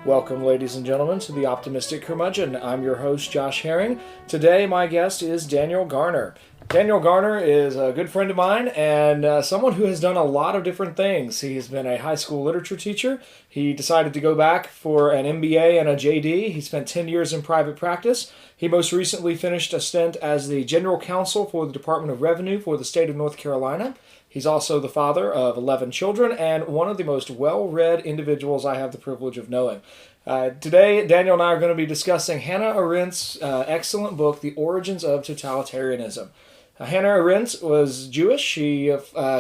Welcome, ladies and gentlemen, to the Optimistic Curmudgeon. I'm your host, Josh Herring. Today, my guest is Daniel Garner. Daniel Garner is a good friend of mine and someone who has done a lot of different things. He's been a high school literature teacher. He decided to go back for an MBA and a JD. He spent 10 years in private practice. He most recently finished a stint as the general counsel for the Department of Revenue for the state of North Carolina. He's also the father of 11 children and one of the most well-read individuals I have the privilege of knowing. Today, Daniel and I are going to be discussing Hannah Arendt's excellent book, The Origins of Totalitarianism. Hannah Arendt was Jewish. She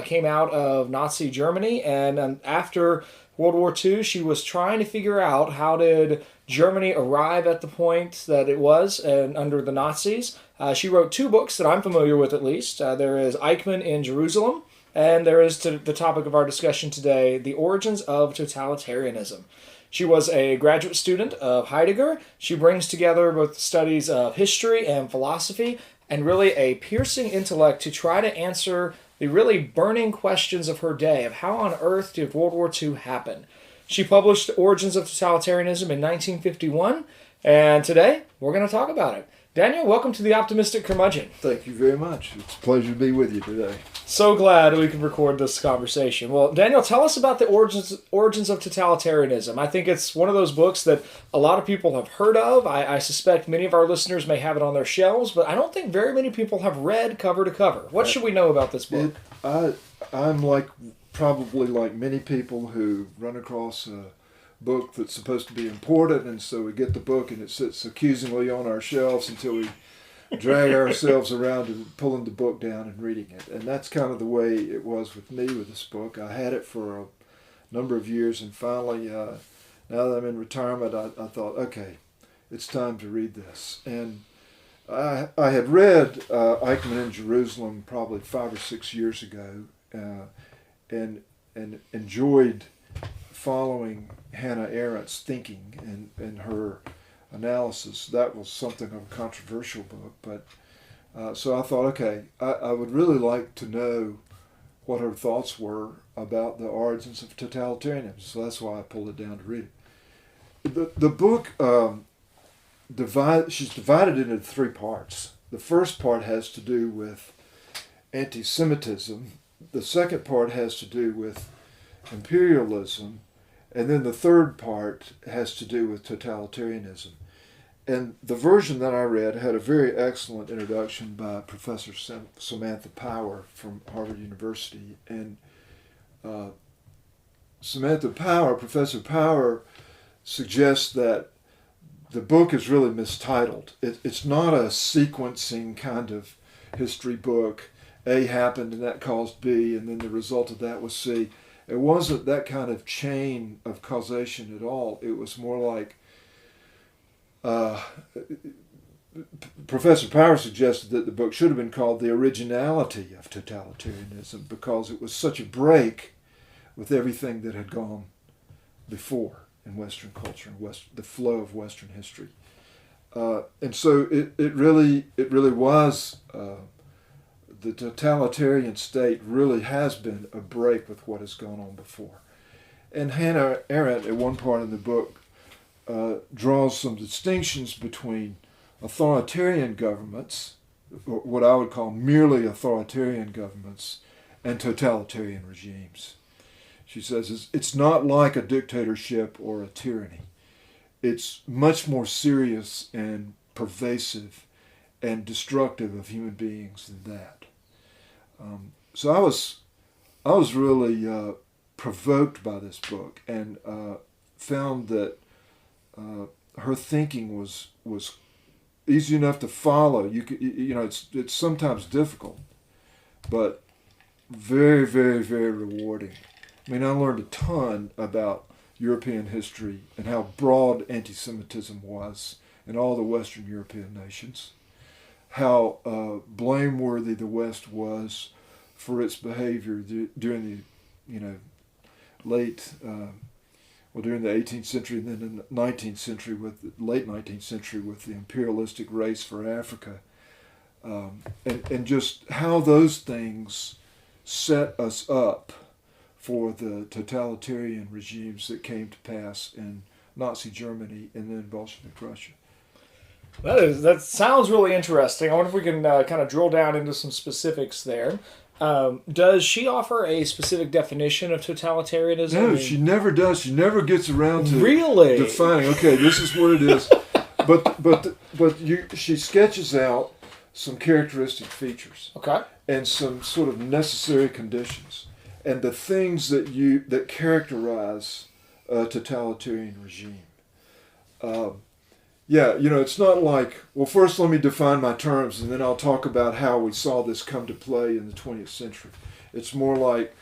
came out of Nazi Germany, and after World War II, she was trying to figure out how did Germany arrive at the point that it was and under the Nazis. She wrote two books that I'm familiar with, at least. There is Eichmann in Jerusalem, and there is the topic of our discussion today, The Origins of Totalitarianism. She was a graduate student of Heidegger. She brings together both studies of history and philosophy and really a piercing intellect to try to answer the really burning questions of her day of how on earth did World War II happen. She published Origins of Totalitarianism in 1951, and today we're going to talk about it. Daniel, welcome to the Optimistic Curmudgeon. Thank you very much. It's a pleasure to be with you today. So glad we can record this conversation. Well, Daniel, tell us about the origins of totalitarianism. I think it's one of those books that a lot of people have heard of. I suspect many of our listeners may have it on their shelves, but I don't think very many people have read cover to cover. What should we know about this book? I'm probably like many people who run across a book that's supposed to be important, and so we get the book and it sits accusingly on our shelves until we drag ourselves around to pulling the book down and reading it. And that's kind of the way it was with me with this book. I had it for a number of years, and finally, now that I'm in retirement, I thought, okay, it's time to read this. And I had read Eichmann in Jerusalem probably 5 or 6 years ago, and enjoyed following Hannah Arendt's thinking and her analysis. That was something of a controversial book, but so I thought, okay, I would really like to know what her thoughts were about the origins of totalitarianism. So that's why I pulled it down to read it. The book she's divided into 3 parts. The first part has to do with anti-Semitism. The second part has to do with imperialism. And then the third part has to do with totalitarianism. And the version that I read had a very excellent introduction by Professor Samantha Power from Harvard University. And Professor Power suggests that the book is really mistitled. It's not a sequencing kind of history book. A happened and that caused B, and then the result of that was C. It wasn't that kind of chain of causation at all. It was more like Professor Power suggested that the book should have been called The Originality of Totalitarianism because it was such a break with everything that had gone before in Western culture and the flow of Western history. And so it really was. The totalitarian state really has been a break with what has gone on before. And Hannah Arendt, at one part in the book, draws some distinctions between authoritarian governments, or what I would call merely authoritarian governments, and totalitarian regimes. She says it's not like a dictatorship or a tyranny. It's much more serious and pervasive and destructive of human beings than that. So I was really provoked by this book and found that her thinking was easy enough to follow. It's sometimes difficult, but very, very, very rewarding. I mean, I learned a ton about European history and how broad anti-Semitism was in all the Western European nations. How blameworthy the West was for its behavior during the, during the 18th century and then in the 19th century late 19th century with the imperialistic race for Africa, and just how those things set us up for the totalitarian regimes that came to pass in Nazi Germany and then Bolshevik Russia. That sounds really interesting. I wonder if we can kind of drill down into some specifics there. Does she offer a specific definition of totalitarianism? No, she never does. She never gets around to really defining. Okay, this is what it is. She sketches out some characteristic features. Okay. And some sort of necessary conditions, and the things that characterize a totalitarian regime. It's not like, well, first let me define my terms, and then I'll talk about how we saw this come to play in the 20th century. It's more like,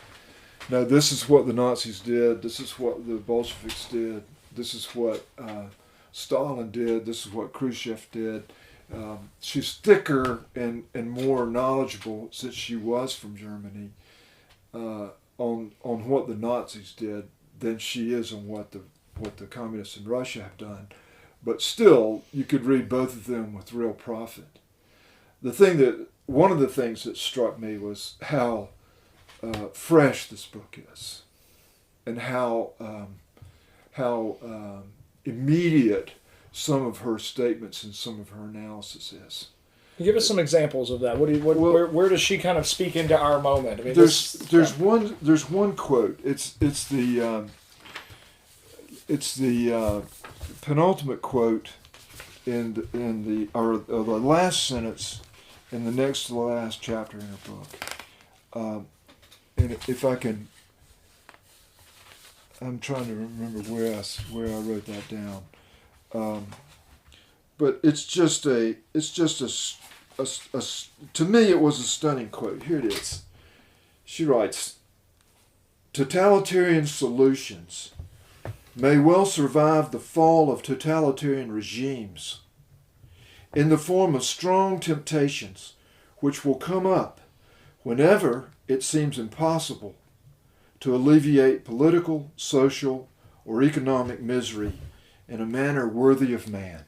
no, this is what the Nazis did, this is what the Bolsheviks did, this is what Stalin did, this is what Khrushchev did. She's thicker and more knowledgeable, since she was from Germany, on what the Nazis did than she is on what the communists in Russia have done. But still, you could read both of them with real profit. One of the things that struck me was how fresh this book is, and how immediate some of her statements and some of her analysis is. Give us some examples of that. Where does she kind of speak into our moment? I mean, there's one quote. It's the penultimate quote in the last sentence in the next to the last chapter in her book. And if I can, I'm trying to remember where I wrote that down. But it's just a to me it was a stunning quote. Here it is. She writes, "Totalitarian solutions may well survive the fall of totalitarian regimes in the form of strong temptations which will come up whenever it seems impossible to alleviate political, social, or economic misery in a manner worthy of man.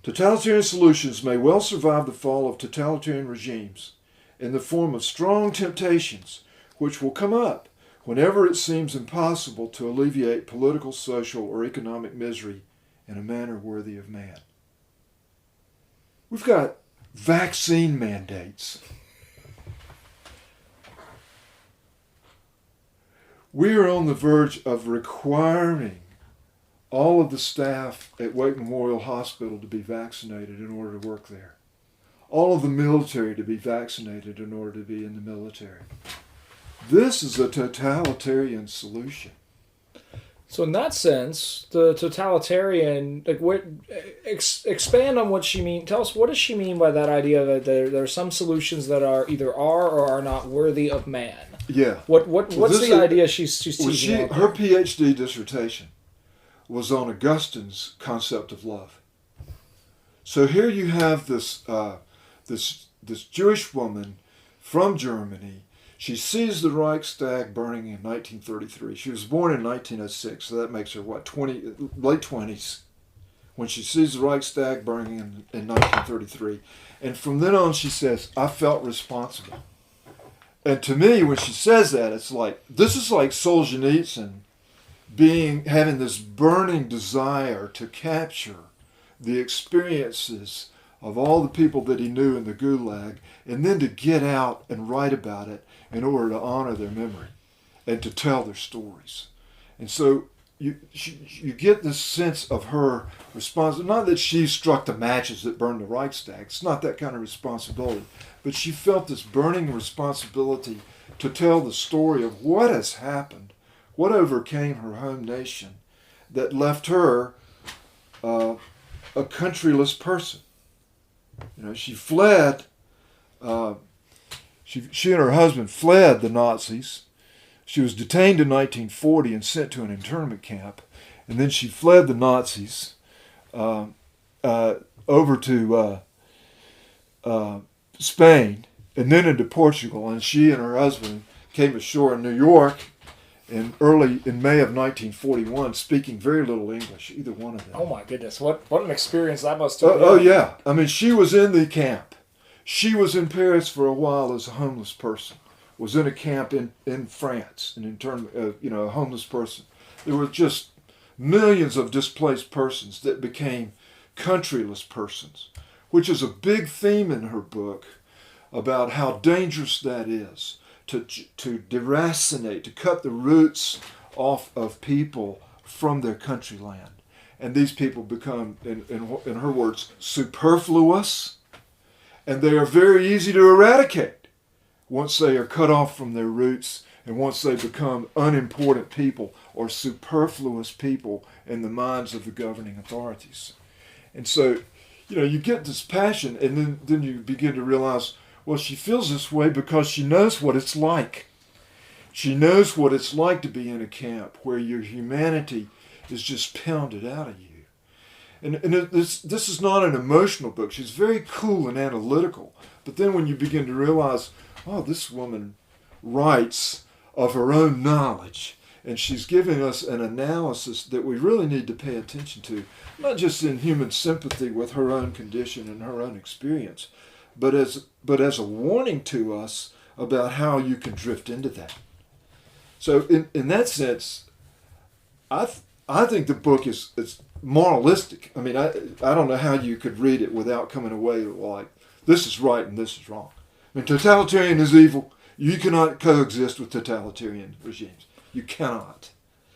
Totalitarian solutions may well survive the fall of totalitarian regimes in the form of strong temptations which will come up whenever it seems impossible to alleviate political, social, or economic misery in a manner worthy of man." We've got vaccine mandates. We are on the verge of requiring all of the staff at Wake Memorial Hospital to be vaccinated in order to work there. All of the military to be vaccinated in order to be in the military. This is a totalitarian solution. So in that sense, the totalitarian, expand on what she means. Tell us, what does she mean by that idea that there are some solutions that either are or are not worthy of man? Yeah. What's the idea she's teaching out there? Her PhD dissertation was on Augustine's concept of love. So here you have this Jewish woman from Germany. She sees the Reichstag burning in 1933. She was born in 1906, so that makes her, late 20s, when she sees the Reichstag burning in 1933. And from then on, she says, "I felt responsible." And to me, when she says that, it's like, this is like Solzhenitsyn having this burning desire to capture the experiences of all the people that he knew in the Gulag, and then to get out and write about it in order to honor their memory and to tell their stories. And so you get this sense of her responsibility. Not that she struck the matches that burned the Reichstag. It's not that kind of responsibility. But she felt this burning responsibility to tell the story of what has happened, what overcame her home nation, that left her a countryless person. She fled. She and her husband fled the Nazis. She was detained in 1940 and sent to an internment camp, and then she fled the Nazis over to Spain, and then into Portugal. And she and her husband came ashore in New York in May of 1941, speaking very little English, either one of them. Oh my goodness, what an experience that must have been. Oh yeah, I mean, she was in the camp. She was in Paris for a while as a homeless person. Was in a camp in France, an internment, a homeless person. There were just millions of displaced persons that became countryless persons, which is a big theme in her book about how dangerous that is, to deracinate, to cut the roots off of people from their country land. And these people become, in her words, superfluous, and they are very easy to eradicate once they are cut off from their roots and once they become unimportant people or superfluous people in the minds of the governing authorities. And so, you get this passion, and then you begin to realize, well, she feels this way because she knows what it's like. She knows what it's like to be in a camp where your humanity is just pounded out of you. And this is not an emotional book. She's very cool and analytical. But then when you begin to realize, oh, this woman writes of her own knowledge, and she's giving us an analysis that we really need to pay attention to, not just in human sympathy with her own condition and her own experience, but as a warning to us about how you can drift into that. So in that sense, I think the book is moralistic. I mean, I don't know how you could read it without coming away like, this is right and this is wrong. I mean, totalitarian is evil. You cannot coexist with totalitarian regimes. You cannot.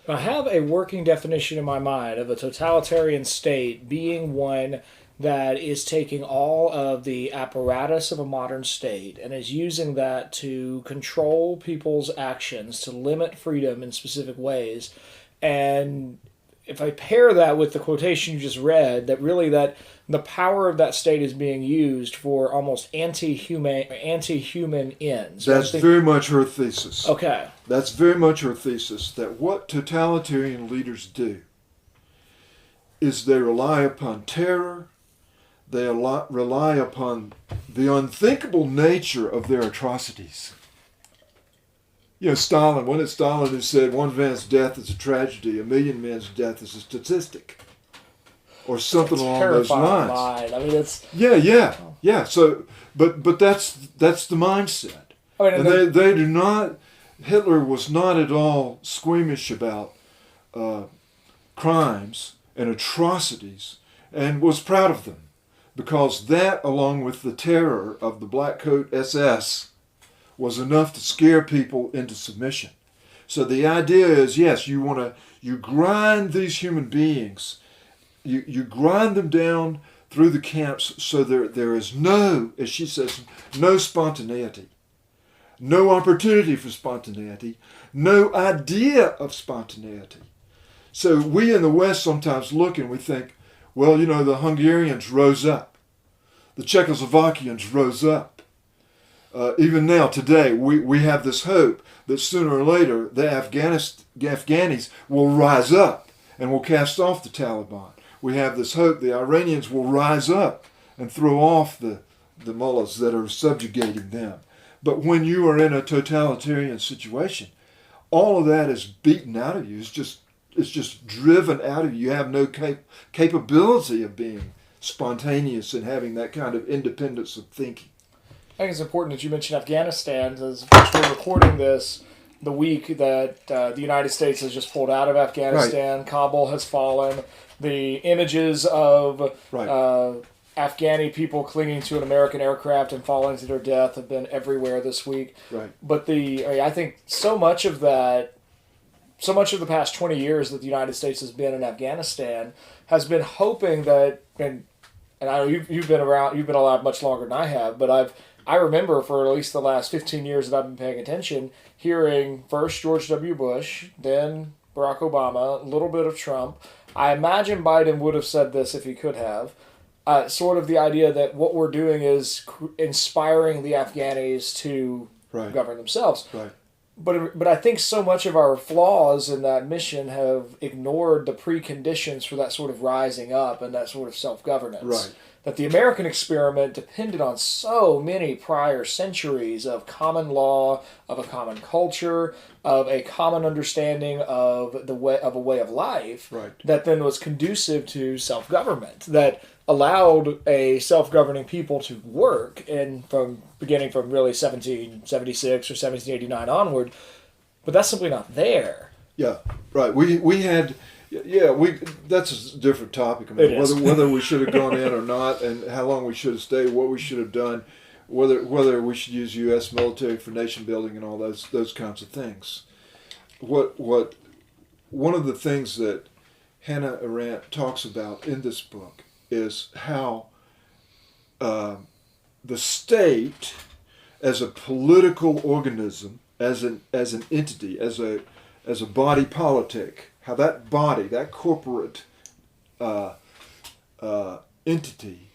I have a working definition in my mind of a totalitarian state being one that is taking all of the apparatus of a modern state and is using that to control people's actions, to limit freedom in specific ways. And if I pair that with the quotation you just read, that the power of that state is being used for almost anti-human ends. That's very much her thesis. Okay. That's very much her thesis, that what totalitarian leaders do is they rely upon terror, they rely upon the unthinkable nature of their atrocities. Stalin, when it's Stalin who said one man's death is a tragedy, a million men's death is a statistic, or something along those lines. Line. I mean, it's yeah. So, but that's the mindset, and they do not. Hitler was not at all squeamish about crimes and atrocities, and was proud of them, because that, along with the terror of the Black Coat SS, was enough to scare people into submission. So the idea is, yes, you grind these human beings, you grind them down through the camps so there is no, as she says, no spontaneity, no opportunity for spontaneity, no idea of spontaneity. So we in the West sometimes look and we think, well, the Hungarians rose up, the Czechoslovakians rose up. Even now, today, we have this hope that sooner or later the Afghanis will rise up and will cast off the Taliban. We have this hope the Iranians will rise up and throw off the mullahs that are subjugating them. But when you are in a totalitarian situation, all of that is beaten out of you. It's just driven out of you. You have no capability of being spontaneous and having that kind of independence of thinking. I think it's important that you mention Afghanistan, as we're recording this the week that the United States has just pulled out of Afghanistan. Right. Kabul has fallen. The images of Afghani people clinging to an American aircraft and falling to their death have been everywhere this week. Right. But I think so much of the past 20 years that the United States has been in Afghanistan has been hoping that, and I know you've been alive much longer than I have, but I remember for at least the last 15 years that I've been paying attention, hearing first George W. Bush, then Barack Obama, a little bit of Trump. I imagine Biden would have said this if he could have. Sort of the idea that what we're doing is inspiring the Afghanis to govern themselves. Right. But I think so much of our flaws in that mission have ignored the preconditions for that sort of rising up and that sort of self-governance. Right. That the American experiment depended on so many prior centuries of common law, of a common culture, of a common understanding of a way of life that then was conducive to self-government, that allowed a self-governing people to work beginning from really 1776 or 1789 onward, but that's simply not there. Yeah, right. We had Yeah, that's a different topic. I mean, whether we should have gone in or not, and how long we should have stayed, what we should have done, whether we should use U.S. military for nation building and all those kinds of things. One of the things that Hannah Arendt talks about in this book is how the state, as a political organism, as an entity, as a body politic, how that body, that corporate entity,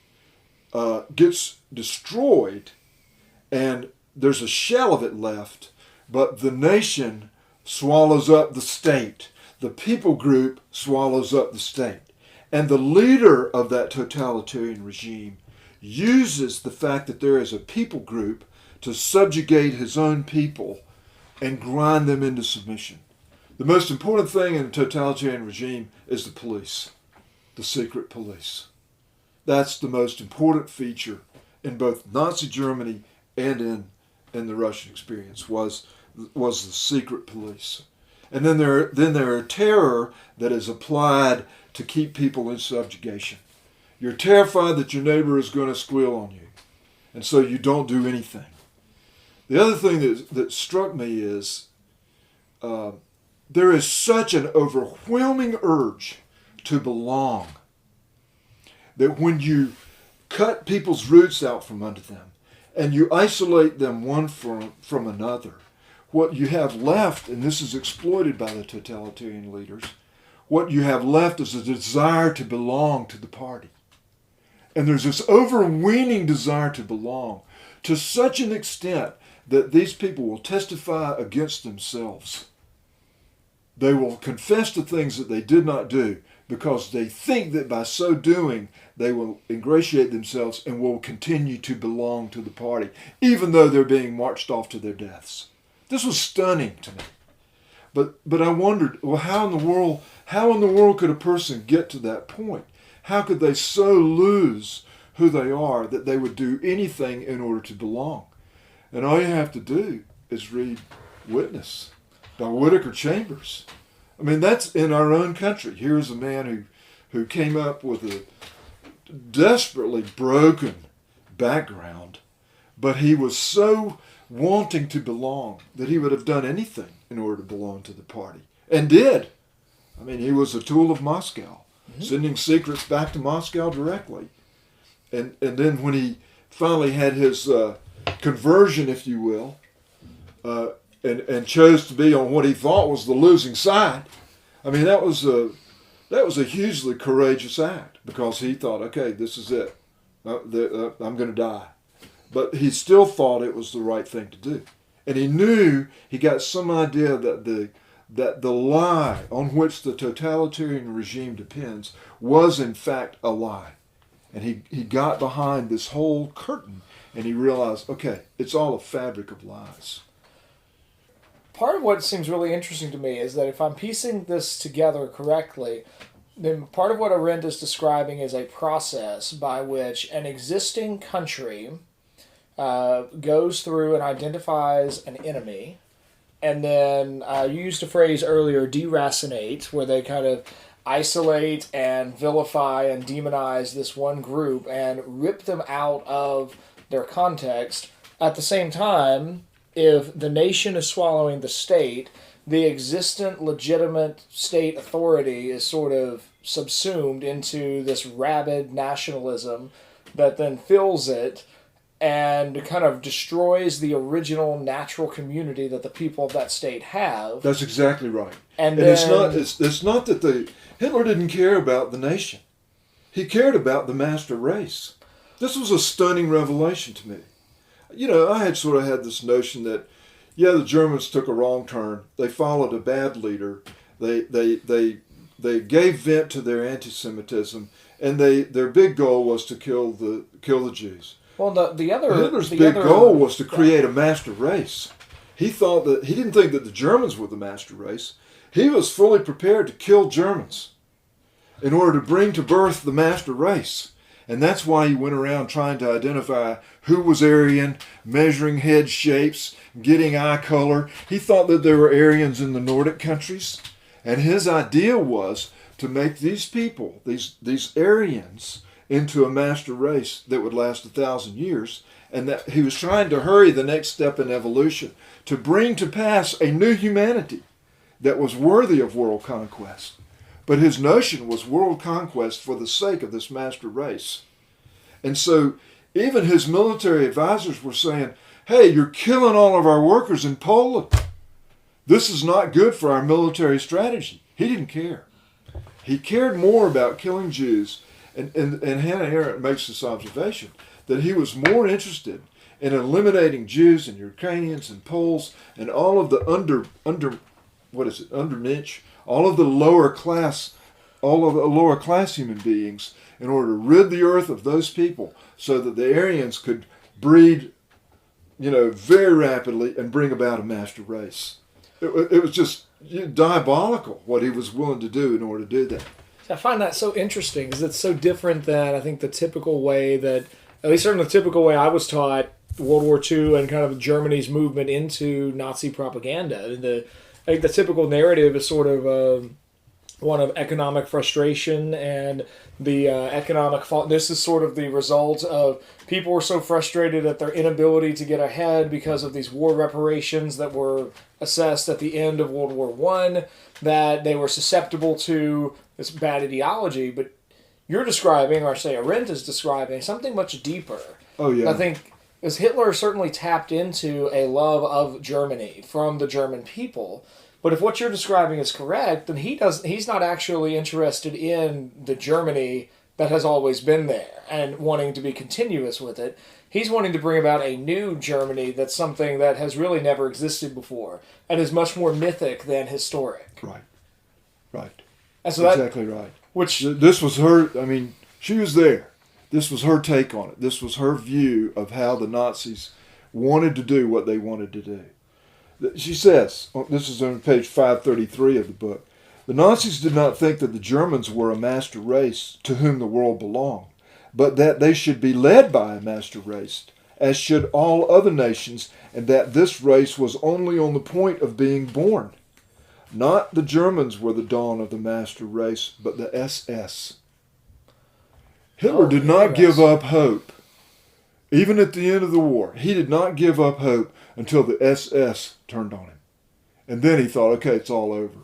gets destroyed, and there's a shell of it left, but the nation swallows up the state. The people group swallows up the state. And the leader of that totalitarian regime uses the fact that there is a people group to subjugate his own people and grind them into submission. The most important thing in a totalitarian regime is the police, the secret police. That's the most important feature in both Nazi Germany and in the Russian experience was the secret police. And then there are terror that is applied to keep people in subjugation. You're terrified that your neighbor is going to squeal on you, and so you don't do anything. The other thing that struck me is there is such an overwhelming urge to belong that when you cut people's roots out from under them and you isolate them one from another, what you have left, and this is exploited by the totalitarian leaders, what you have left is a desire to belong to the party. And there's this overweening desire to belong to such an extent that these people will testify against themselves. They will confess to things that they did not do because they think that by so doing they will ingratiate themselves and will continue to belong to the party, even though they're being marched off to their deaths. This was stunning to me. But I wondered, well, how in the world could a person get to that point? How could they so lose who they are that they would do anything in order to belong? And all you have to do is read Witness by Whittaker Chambers. I mean, that's in our own country. Here's a man who came up with a desperately broken background, but he was so wanting to belong that he would have done anything in order to belong to the party, and did. I mean, he was a tool of Moscow, sending secrets back to Moscow directly. And then when he finally had his conversion, if you will, and chose to be on what he thought was the losing side, I mean, that was a hugely courageous act, because he thought, okay, this is it. I'm going to die. But he still thought it was the right thing to do. And he knew, he got some idea that the lie on which the totalitarian regime depends was in fact a lie. And he got behind this whole curtain and he realized, okay, it's all a fabric of lies. Part of what seems really interesting to me is that if I'm piecing this together correctly, then part of what Arendt is describing is a process by which an existing country goes through and identifies an enemy, and then you used a phrase earlier, deracinate, where they kind of isolate and vilify and demonize this one group and rip them out of their context. At the same time, if the nation is swallowing the state, the existent legitimate state authority is sort of subsumed into this rabid nationalism that then fills it and kind of destroys the original natural community that the people of that state have. That's exactly right. And then, it's not that Hitler didn't care about the nation. He cared about the master race. This was a stunning revelation to me. You know, I had sort of had this notion that, yeah, the Germans took a wrong turn. They followed a bad leader. They gave vent to their anti-Semitism, and their big goal was to kill the Jews. Well, Hitler's big goal was to create a master race. He didn't think that the Germans were the master race. He was fully prepared to kill Germans in order to bring to birth the master race. And that's why he went around trying to identify who was Aryan, measuring head shapes, getting eye color. He thought that there were Aryans in the Nordic countries. And his idea was to make these people, these Aryans, into a master race that would last 1,000 years, and that he was trying to hurry the next step in evolution to bring to pass a new humanity that was worthy of world conquest. But his notion was world conquest for the sake of this master race. And so even his military advisors were saying, hey, you're killing all of our workers in Poland. This is not good for our military strategy. He didn't care. He cared more about killing Jews. And Hannah Arendt makes this observation, that he was more interested in eliminating Jews and Ukrainians and Poles and all of the underniche, all of the lower class human beings, in order to rid the earth of those people so that the Aryans could breed, very rapidly and bring about a master race. It was just diabolical what he was willing to do in order to do that. I find that so interesting because it's so different than I think the typical way that, at least certainly the typical way I was taught World War II and kind of Germany's movement into Nazi propaganda. I think the typical narrative is sort of one of economic frustration and the economic fault. This is sort of the result of people were so frustrated at their inability to get ahead because of these war reparations that were assessed at the end of World War I, that they were susceptible to this bad ideology. But you're describing, or say Arendt is describing, something much deeper. Oh, yeah. I think as Hitler certainly tapped into a love of Germany from the German people. But if what you're describing is correct, then he's not actually interested in the Germany that has always been there and wanting to be continuous with it. He's wanting to bring about a new Germany that's something that has really never existed before and is much more mythic than historic. Right. And so exactly right. Which this was her, she was there. This was her take on it. This was her view of how the Nazis wanted to do what they wanted to do. She says, this is on page 533 of the book, the Nazis did not think that the Germans were a master race to whom the world belonged, but that they should be led by a master race, as should all other nations, and that this race was only on the point of being born. Not the Germans were the dawn of the master race, but the SS. Hitler did not give up hope. Even at the end of the war, he did not give up hope until the SS turned on him. And then he thought, okay, it's all over.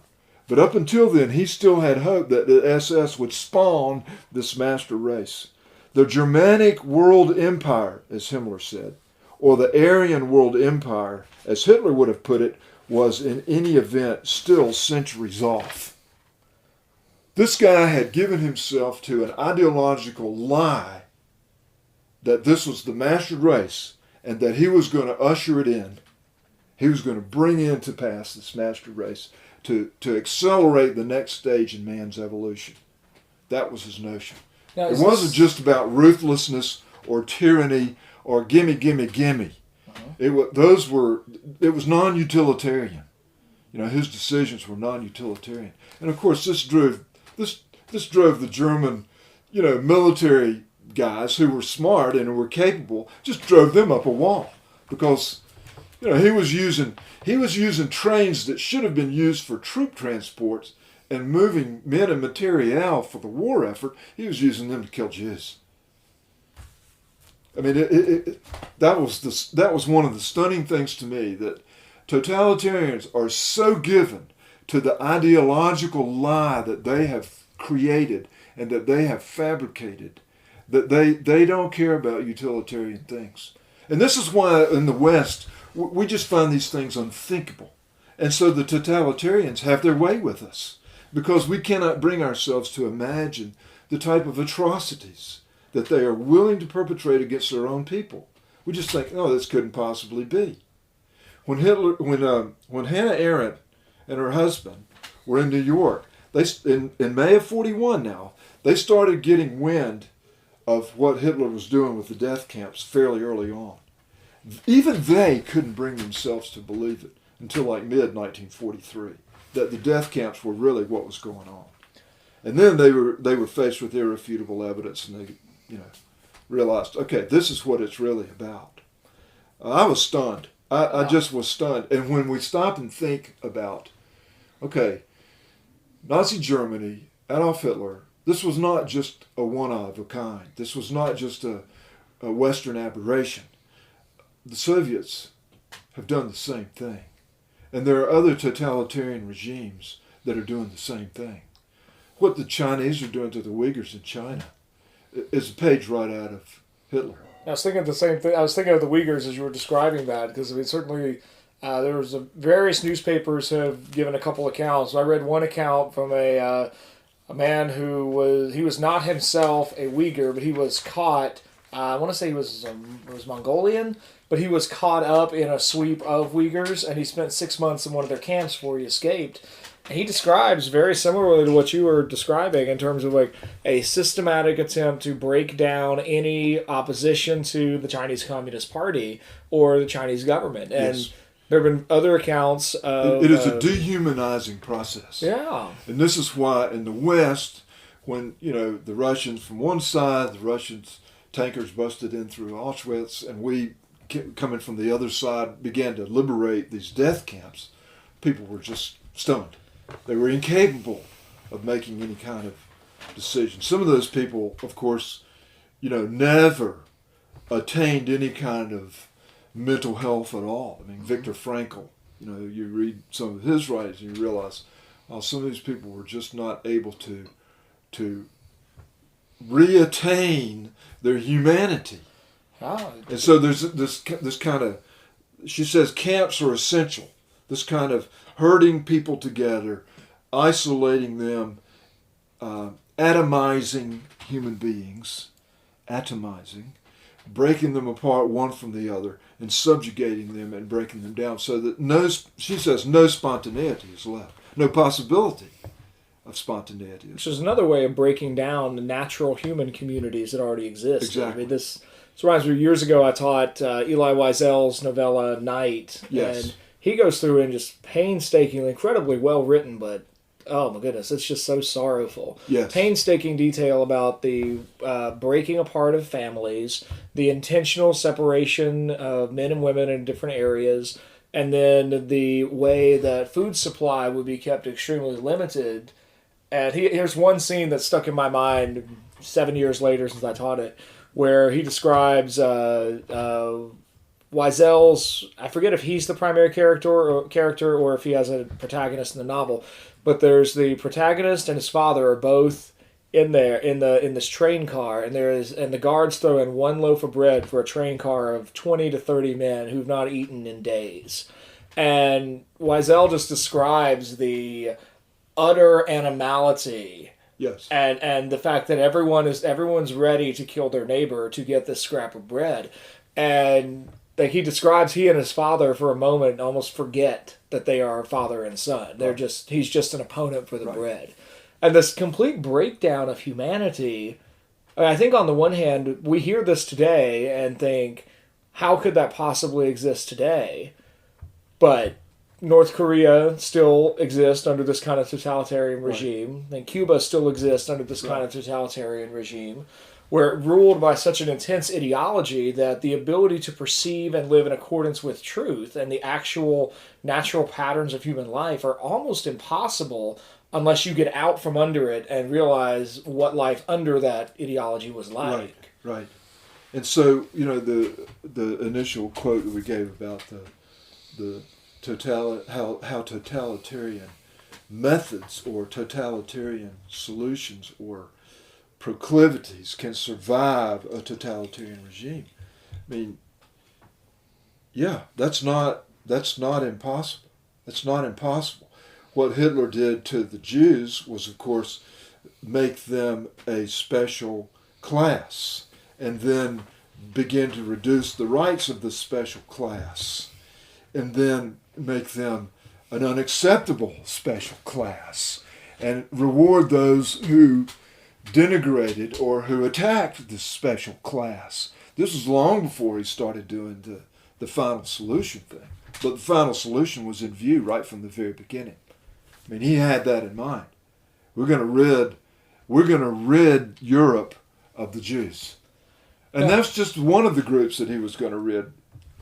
But up until then, he still had hope that the SS would spawn this master race. The Germanic world empire, as Himmler said, or the Aryan world empire, as Hitler would have put it, was in any event still centuries off. This guy had given himself to an ideological lie that this was the master race and that he was going to usher it in. He was going to bring into pass this master race to accelerate the next stage in man's evolution. That was his notion. Now, it wasn't just about ruthlessness or tyranny or gimme, gimme, gimme. It was non-utilitarian. His decisions were non-utilitarian. And of course this drove the German, military guys who were smart and who were capable, just drove them up a wall, because he was using trains that should have been used for troop transports and moving men and material for the war effort. He was using them to kill Jews. That was one of the stunning things to me, that totalitarians are so given to the ideological lie that they have created and that they have fabricated, that they don't care about utilitarian things. And this is why in the West, we just find these things unthinkable. And so the totalitarians have their way with us, because we cannot bring ourselves to imagine the type of atrocities that they are willing to perpetrate against their own people. We just think, no, this couldn't possibly be. When Hannah Arendt and her husband were in New York, in May of 1941 now, they started getting wind of what Hitler was doing with the death camps fairly early on. Even they couldn't bring themselves to believe it until like mid-1943, that the death camps were really what was going on. And then they were faced with irrefutable evidence, and they realized, okay, this is what it's really about. I was stunned. I just was stunned. And when we stop and think about, okay, Nazi Germany Adolf Hitler, this was not just a one of a kind. This was not just a Western aberration. The Soviets have done the same thing. And there are other totalitarian regimes that are doing the same thing. What the Chinese are doing to the Uyghurs in China is a page right out of Hitler. I was thinking the same thing. I was thinking of the Uyghurs as you were describing that, because I mean, certainly there was various newspapers have given a couple accounts. I read one account from a man who was not himself a Uyghur, but he was caught. I want to say he was Mongolian, but he was caught up in a sweep of Uyghurs, and he spent 6 months in one of their camps before he escaped. And he describes very similarly to what you were describing in terms of like a systematic attempt to break down any opposition to the Chinese Communist Party or the Chinese government. And Yes. there have been other accounts of... It is a dehumanizing process. Yeah. And this is why in the West, when, the Russians from one side, the Russians tankers busted in through Auschwitz, and we, coming from the other side, began to liberate these death camps, people were just stunned. They were incapable of making any kind of decision. Some of those people, of course, never attained any kind of mental health at all. I mean, Viktor Frankl, you read some of his writings and you realize some of these people were just not able to reattain their humanity. Oh, And so there's this kind of, she says, camps are essential. This kind of herding people together, isolating them, atomizing human beings, breaking them apart one from the other, and subjugating them and breaking them down so that she says no spontaneity is left, no possibility of spontaneity. which is another way of breaking down the natural human communities that already exist. Exactly. I mean, this reminds me, years ago I taught Elie Wiesel's novella Night. Yes. And he goes through and just painstakingly, incredibly well written, but oh my goodness, it's just so sorrowful. Yes. Painstaking detail about the breaking apart of families, the intentional separation of men and women in different areas, and then the way that food supply would be kept extremely limited. And here's one scene that stuck in my mind 7 years later since I taught it, where he describes Wiesel's, I forget if he's the primary character or if he has a protagonist in the novel, but there's the protagonist and his father are both in this train car, and the guards throw in one loaf of bread for a train car of 20 to 30 men who've not eaten in days. And Wiesel just describes the utter animality. Yes. And the fact that everyone's ready to kill their neighbor to get this scrap of bread. And like he describes, he and his father for a moment almost forget that they are father and son. He's just an opponent for the bread. And this complete breakdown of humanity, I think on the one hand, we hear this today and think, how could that possibly exist today? But North Korea still exists under this kind of totalitarian regime, and Cuba still exists under this kind of totalitarian regime, where it ruled by such an intense ideology that the ability to perceive and live in accordance with truth and the actual natural patterns of human life are almost impossible unless you get out from under it and realize what life under that ideology was like. Right. And so, the initial quote that we gave about how totalitarian methods or totalitarian solutions or proclivities can survive a totalitarian regime. I mean, yeah, that's not impossible. It's not impossible. What Hitler did to the Jews was, of course, make them a special class and then begin to reduce the rights of the special class and then make them an unacceptable special class and reward those who denigrated or who attacked this special class. This was long before he started doing the final solution thing. But the final solution was in view right from the very beginning. I mean, he had that in mind. We're going to rid Europe of the Jews. And that's just one of the groups that he was going to rid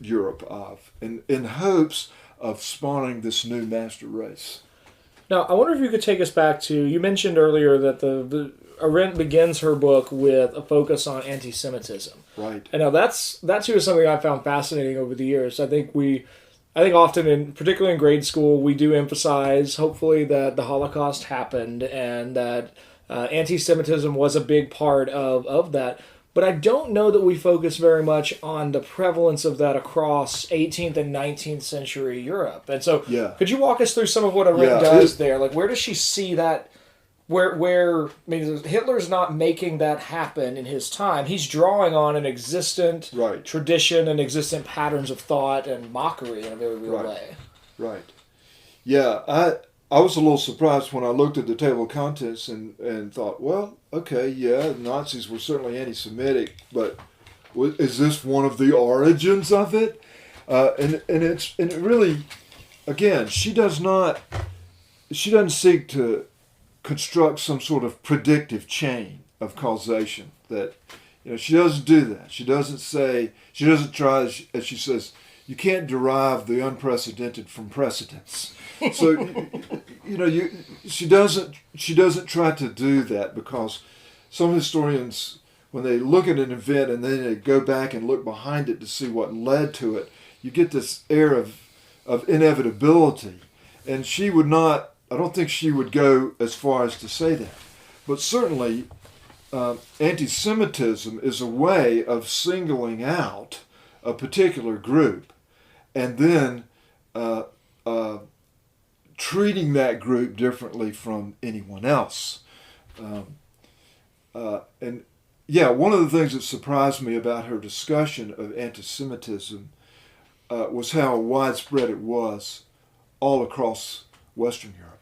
Europe of, in hopes of spawning this new master race. Now, I wonder if you could take us back to, you mentioned earlier that the Arendt begins her book with a focus on anti-Semitism. Right. And now that too is something I found fascinating over the years. I think often, particularly in grade school, we do emphasize, hopefully, that the Holocaust happened and that anti-Semitism was a big part of that. But I don't know that we focus very much on the prevalence of that across 18th and 19th century Europe. And so, could you walk us through some of what Arendt does there? Like, where does she see that? Where I mean, Hitler's not making that happen in his time. He's drawing on an existent tradition and existent patterns of thought and mockery in a very real way. Right. Yeah, I was a little surprised when I looked at the table of contents and thought, well, okay, yeah, Nazis were certainly anti-Semitic, but is this one of the origins of it? And it really, again, she doesn't seek to construct some sort of predictive chain of causation. That, she doesn't do that. She doesn't try, as she says, you can't derive the unprecedented from precedents. So, she doesn't try to do that, because some historians, when they look at an event and then they go back and look behind it to see what led to it, you get this air of inevitability. And I don't think she would go as far as to say that. But certainly, anti-Semitism is a way of singling out a particular group and then treating that group differently from anyone else. And one of the things that surprised me about her discussion of anti-Semitism was how widespread it was all across Western Europe.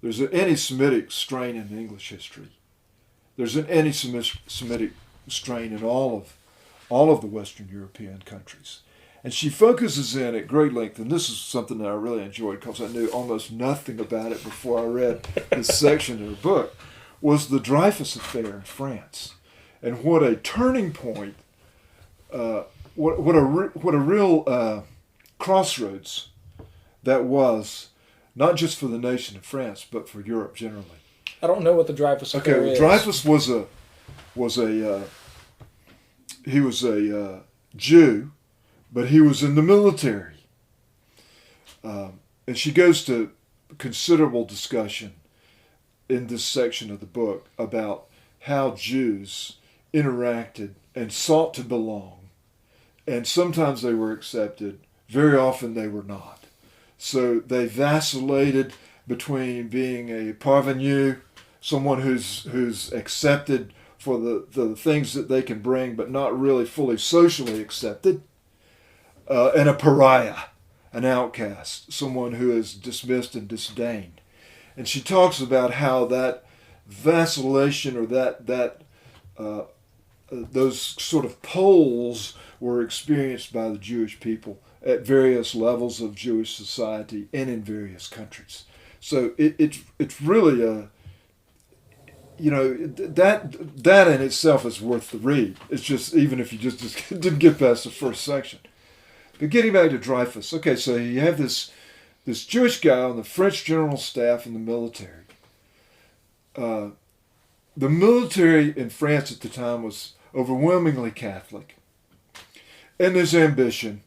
There's an anti-Semitic strain in English history. There's an anti-Semitic strain in all of the Western European countries. And she focuses in at great length, and this is something that I really enjoyed because I knew almost nothing about it before I read this section of her book, was the Dreyfus affair in France. And what a turning point, what a real crossroads that was, not just for the nation of France, but for Europe generally. I don't know what the Dreyfus affair is. Dreyfus was a Jew, but he was in the military. And she goes to considerable discussion in this section of the book about how Jews interacted and sought to belong. And sometimes they were accepted, very often they were not. So they vacillated between being a parvenu, someone who's accepted for the things that they can bring, but not really fully socially accepted, and a pariah, an outcast, someone who is dismissed and disdained. And she talks about how that vacillation or those sort of poles were experienced by the Jewish people at various levels of Jewish society and in various countries. So it's really that in itself is worth the read. It's just, even if you just didn't get past the first section. But getting back to Dreyfus, okay, so you have this Jewish guy on the French general staff in the military. The military in France at the time was overwhelmingly Catholic. And there's ambition.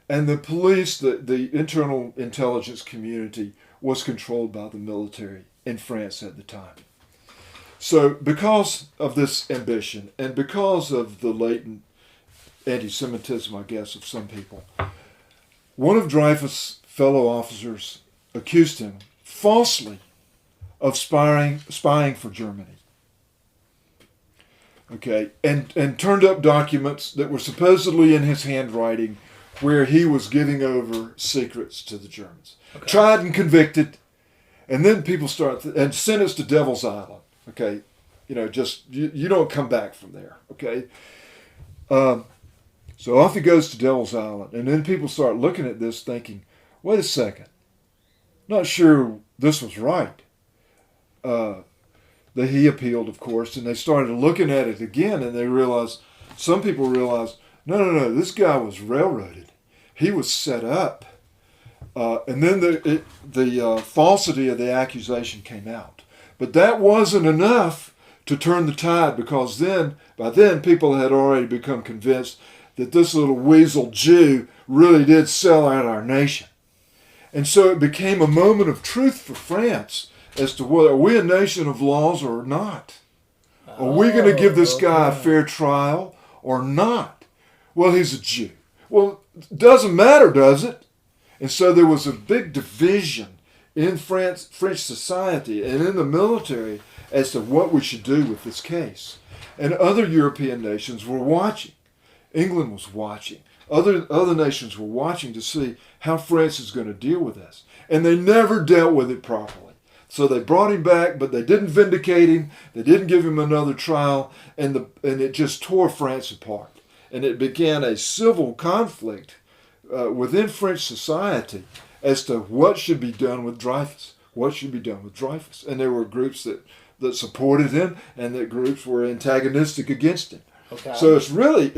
And the police, the internal intelligence community, was controlled by the military in France at the time. So because of this ambition and because of the latent anti-Semitism, I guess, of some people, one of Dreyfus' fellow officers accused him falsely of spying for Germany. Okay, and turned up documents that were supposedly in his handwriting where he was giving over secrets to the Germans. Okay. Tried and convicted, and then people and sentenced to Devil's Island. Okay, you don't come back from there. Okay, so off he goes to Devil's Island, and then people start looking at this thinking, wait a second, not sure this was right. That he appealed, of course, and they started looking at it again, and some people realized, no, this guy was railroaded. He was set up. And then the falsity of the accusation came out. But that wasn't enough to turn the tide, because by then people had already become convinced that this little weasel Jew really did sell out our nation. And so it became a moment of truth for France as to whether are we a nation of laws or not. Are we going to give this guy a fair trial or not? Well, he's a Jew. Well, it doesn't matter, does it? And so there was a big division in French society and in the military as to what we should do with this case. And other European nations were watching. England was watching. Other nations were watching to see how France is going to deal with this. And they never dealt with it properly. So they brought him back, but they didn't vindicate him. They didn't give him another trial, and it just tore France apart. And it began a civil conflict within French society as to what should be done with Dreyfus. What should be done with Dreyfus? And there were groups that supported him, and that groups were antagonistic against him. Okay. So it's really,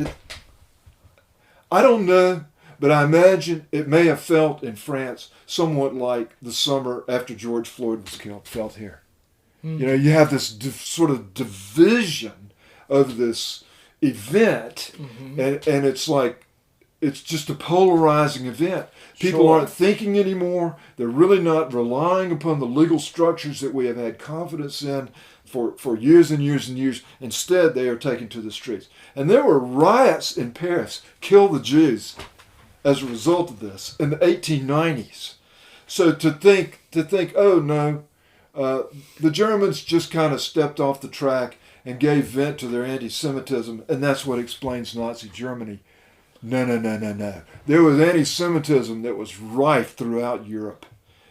I don't know, but I imagine it may have felt in France somewhat like the summer after George Floyd was killed felt here. You know, you have this sort of division of this event, and it's like, it's just a polarizing event. People aren't thinking anymore. They're really not relying upon the legal structures that we have had confidence in for years and years and years. Instead, they are taken to the streets. And there were riots in Paris, kill the Jews, as a result of this in the 1890s. So to think, oh no, the Germans just kind of stepped off the track and gave vent to their anti-Semitism, and that's what explains Nazi Germany. No. There was anti-Semitism that was rife throughout Europe.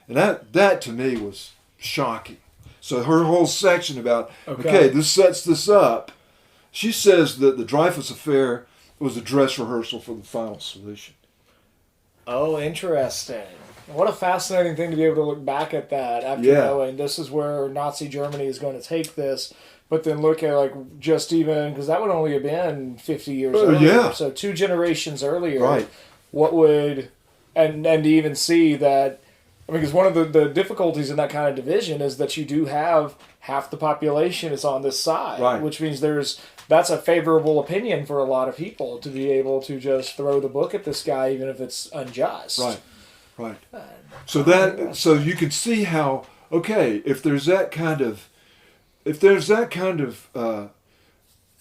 And that to me was shocking. So her whole section about, okay, this sets this up. She says that the Dreyfus affair was a dress rehearsal for the final solution. Oh, interesting. What a fascinating thing to be able to look back at that after knowing this is where Nazi Germany is going to take this, but then look at like just even, because that would only have been 50 years earlier. Yeah. So 2 generations earlier, right. What would, and to even see that, I mean, because one of the difficulties in that kind of division is that you do have half the population is on this side, right. Which means that's a favorable opinion for a lot of people to be able to just throw the book at this guy, even if it's unjust. Right. So you can see how, okay, if there's that kind of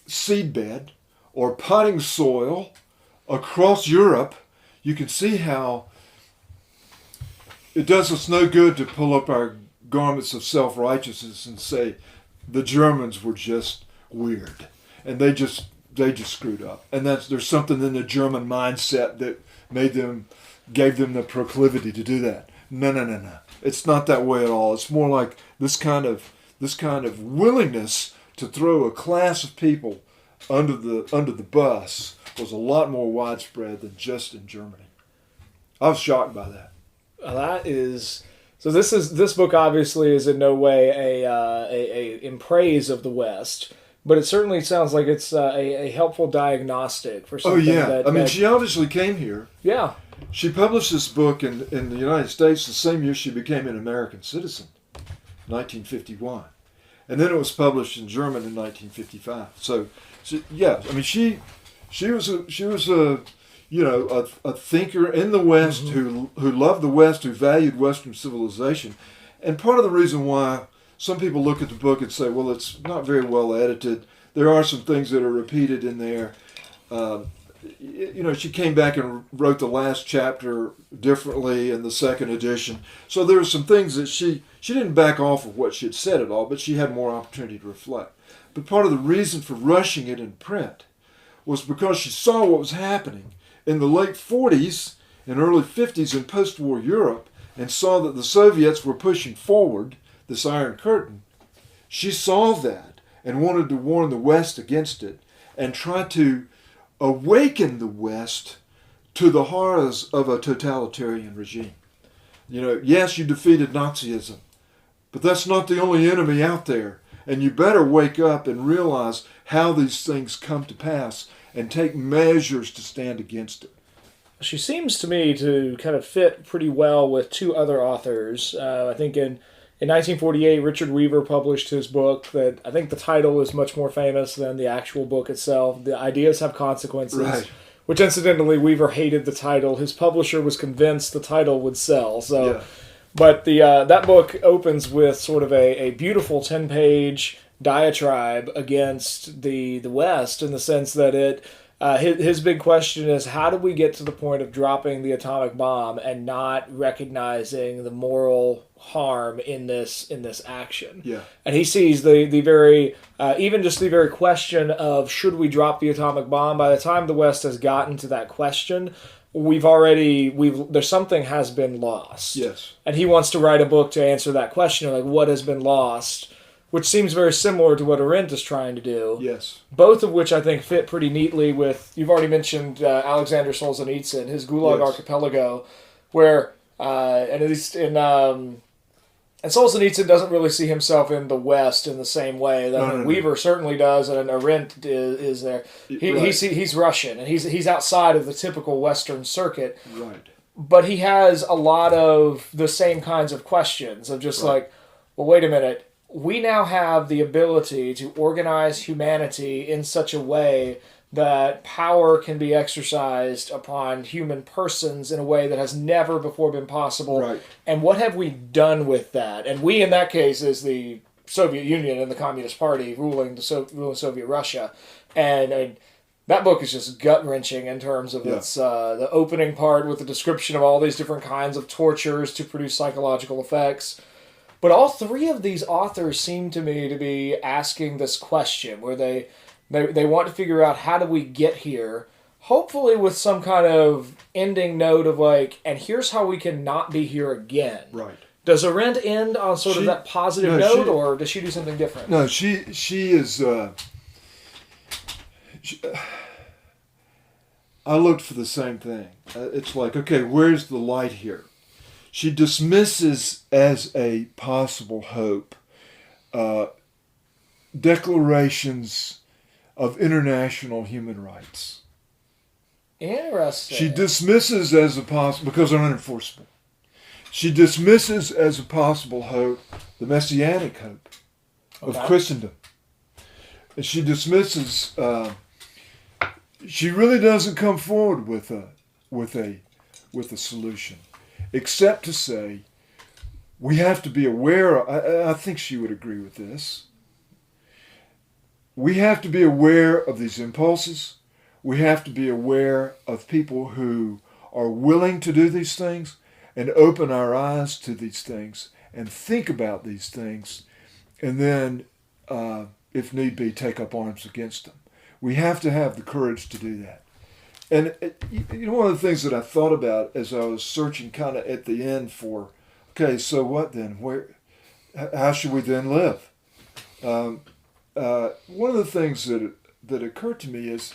seedbed or potting soil across Europe, you can see how it does us no good to pull up our garments of self-righteousness and say the Germans were just weird and they just screwed up, and there's something in the German mindset that gave them the proclivity to do that. No. It's not that way at all. It's more like this kind of willingness to throw a class of people under the bus was a lot more widespread than just in Germany. I was shocked by that. That is so. This book obviously is in no way a in praise of the West, but it certainly sounds like it's a helpful diagnostic for something. Oh yeah, she obviously came here. Yeah. She published this book in the United States the same year she became an American citizen, 1951. And then it was published in German in 1955. So yeah, I mean, she was a thinker in the West who loved the West, who valued Western civilization. And part of the reason why some people look at the book and say, well, it's not very well edited. There are some things that are repeated in there. She came back and wrote the last chapter differently in the second edition. So there were some things that she didn't back off of what she had said at all, but she had more opportunity to reflect. But part of the reason for rushing it in print was because she saw what was happening in the late 40s and early 50s in post-war Europe, and saw that the Soviets were pushing forward this Iron Curtain. She saw that and wanted to warn the West against it and try to awaken the West to the horrors of a totalitarian regime. Yes, you defeated Nazism, but that's not the only enemy out there. And you better wake up and realize how these things come to pass and take measures to stand against it. she seems to me to kind of fit pretty well with two other authors. I think in 1948, Richard Weaver published his book that I think the title is much more famous than the actual book itself. The Ideas Have Consequences, Right. which incidentally, Weaver hated the title. His publisher was convinced the title would sell. So, Yeah. but that book opens with sort of a beautiful 10-page diatribe against the West, in the sense that his big question is, how do we get to the point of dropping the atomic bomb and not recognizing the moral harm in this action? Yeah. And he sees the very even just the very question of should we drop the atomic bomb. By the time the West has gotten to that question, there's something has been lost. Yes. And he wants to write a book to answer that question, like what has been lost, which seems very similar to what Arendt is trying to do. Yes. Both of which I think fit pretty neatly with, you've already mentioned Alexander Solzhenitsyn, his Gulag Yes. Archipelago, where, and at least and Solzhenitsyn doesn't really see himself in the West in the same way that No. Weaver certainly does, and Arendt is there. Right. He's Russian, and he's outside of the typical Western circuit, Right. but he has a lot of the same kinds of questions of just Right. like, well, wait a minute. We now have the ability to organize humanity in such a way that power can be exercised upon human persons in a way that has never before been possible. Right. And what have we done with that? And we, in that case, is the Soviet Union and the Communist Party ruling Soviet Russia. And that book is just gut-wrenching in terms of its the opening part with the description of all these different kinds of tortures to produce psychological effects. But all three of these authors seem to me to be asking this question, where they want to figure out how do we get here, hopefully with some kind of ending note of like, and here's how we can not be here again. Right. Does Arendt end on sort of that positive note, or does she do something different? No, she is. I looked for the same thing. It's like, okay, where's the light here? She dismisses as a possible hope declarations of international human rights. Interesting. She dismisses as a possible, because they're unenforceable. She dismisses as a possible hope the messianic hope of Christendom. And she dismisses. She really doesn't come forward with a solution, except to say we have to be aware. I think she would agree with this. We have to be aware of these impulses. We have to be aware of people who are willing to do these things and open our eyes to these things and think about these things, and then, if need be, take up arms against them. We have to have the courage to do that. And one of the things that I thought about as I was searching kind of at the end for, okay, so what then? How should we then live? One of the things that occurred to me is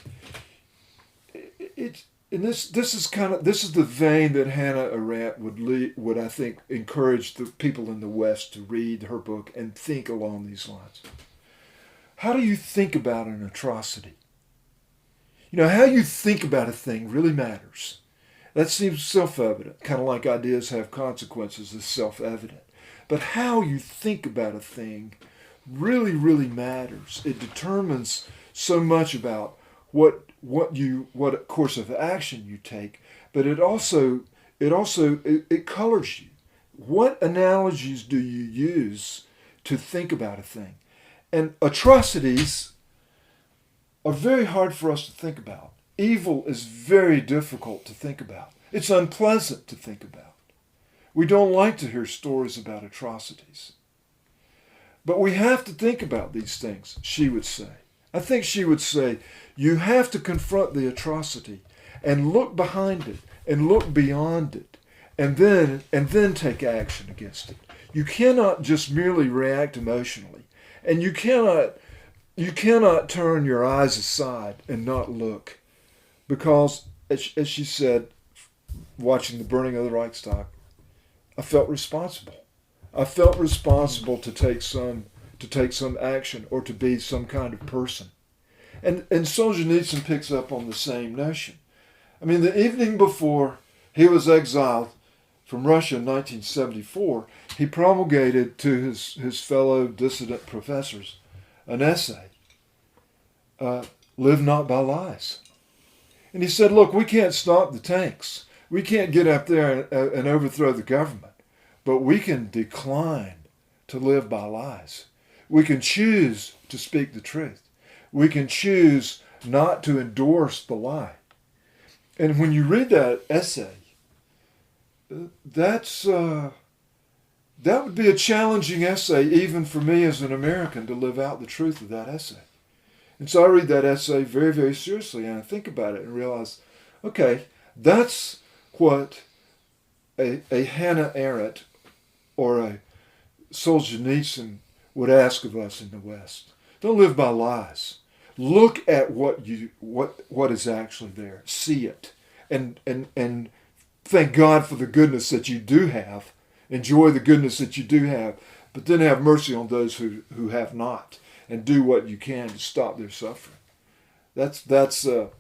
this is the vein that Hannah Arendt would I think encourage the people in the West to read her book and think along these lines. How do you think about an atrocity? How you think about a thing really matters. That seems self-evident, kind of like ideas have consequences is self-evident. But how you think about a thing really, really matters. It determines so much about what course of action you take, but it also colors you. What analogies do you use to think about a thing? And atrocities are very hard for us to think about. Evil is very difficult to think about. It's unpleasant to think about. We don't like to hear stories about atrocities. But we have to think about these things, she would say. I think she would say, you have to confront the atrocity and look behind it and look beyond it and then take action against it. You cannot just merely react emotionally, and you cannot turn your eyes aside and not look, because as she said, watching the burning of the Reichstag, I felt responsible. I felt responsible to take some action or to be some kind of person. And Solzhenitsyn picks up on the same notion. I mean, the evening before he was exiled from Russia in 1974, he promulgated to his fellow dissident professors an essay, Live Not by Lies. And he said, look, we can't stop the tanks. We can't get up there and overthrow the government, but we can decline to live by lies. We can choose to speak the truth. We can choose not to endorse the lie. And when you read that essay, that would be a challenging essay even for me as an American to live out the truth of that essay. And so I read that essay very, very seriously, and I think about it and realize, okay, that's what a Hannah Arendt or a Solzhenitsyn would ask of us in the West. Don't live by lies. Look at what is actually there. See it. And thank God for the goodness that you do have. Enjoy the goodness that you do have. But then have mercy on those who have not. And do what you can to stop their suffering. That's the